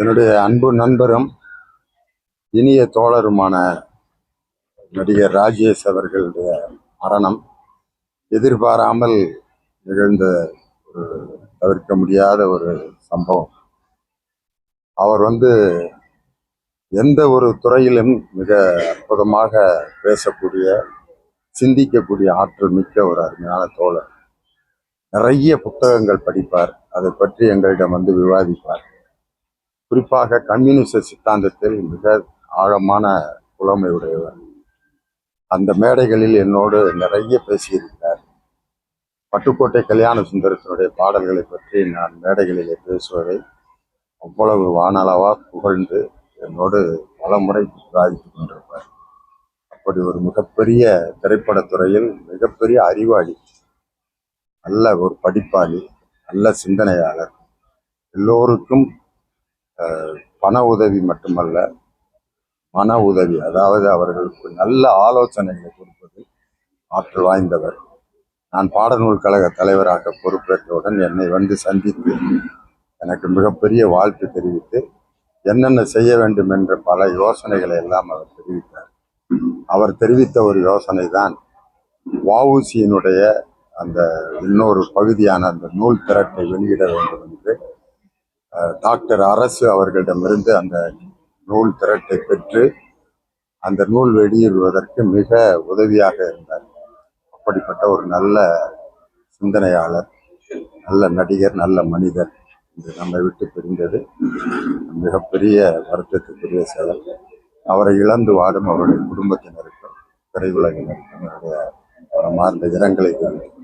என்னுடைய அன்பு நண்பரும் இனிய தோழருமான நடிகர் ராஜேஷ் அவர்களுடைய மரணம் எதிர்பாராமல் நிகழ்ந்த ஒரு தவிர்க்க முடியாத ஒரு சம்பவம். அவர் எந்த ஒரு துறையிலும் மிக அற்புதமாக பேசக்கூடிய, சிந்திக்கக்கூடிய ஆற்றல் மிக்க ஒரு அருமையான தோழர். நிறைய புத்தகங்கள் படிப்பார், அதை பற்றி எங்களிடம் விவாதிப்பார். குறிப்பாக கம்யூனிச சித்தாந்தத்தில் மிக ஆழமான புலமை உடையவர். அந்த மேடைகளில் என்னோடு நிறைய பேசியிருக்கிறார். பட்டுக்கோட்டை கல்யாண சுந்தரத்தினுடைய பாடல்களை பற்றி நான் மேடைகளிலே பேசுவதை அவ்வளவு வானளவா புகழ்ந்து என்னோடு பல முறை விவாதித்துக் கொண்டிருப்பார். அப்படி ஒரு மிகப்பெரிய திரைப்படத்துறையில் மிகப்பெரிய அறிவாளி, நல்ல ஒரு படிப்பாளி, நல்ல சிந்தனையாளர். எல்லோருக்கும் பண உதவி மட்டுமல்ல, மன உதவி, அதாவது அவர்களுக்கு நல்ல ஆலோசனைகளை கொடுப்பது ஆற்றல் வாய்ந்தவர். நான் பாடநூல் கழக தலைவராக பொறுப்பேற்றவுடன் என்னை சந்தித்து எனக்கு மிகப்பெரிய வாழ்த்து தெரிவித்து என்னென்ன செய்ய வேண்டும் என்ற பல யோசனைகளை எல்லாம் அவர் தெரிவித்தார். அவர் தெரிவித்த ஒரு யோசனை தான் வஉசியினுடைய அந்த இன்னொரு பகுதியான அந்த நூல் திரட்டை வெளியிட வேண்டும் என்று டாக்டர் அரசு அவர்களிடமிருந்து அந்த நூல் திரட்டை பெற்று அந்த நூல் வெளியிடுவதற்கு மிக உதவியாக இருந்தார். அப்படிப்பட்ட ஒரு நல்ல சிந்தனையாளர், நல்ல நடிகர், நல்ல மனிதர் இன்று நம்மை விட்டு பிரிந்தது மிகப்பெரிய வருத்தத்துக்குரிய செயல். அவரை இழந்து வாடும் அவருடைய குடும்பத்தினருக்கும் திரையுலகினருக்கும் என்னுடைய மனமார்ந்த இரங்கலை தெரிவித்துக்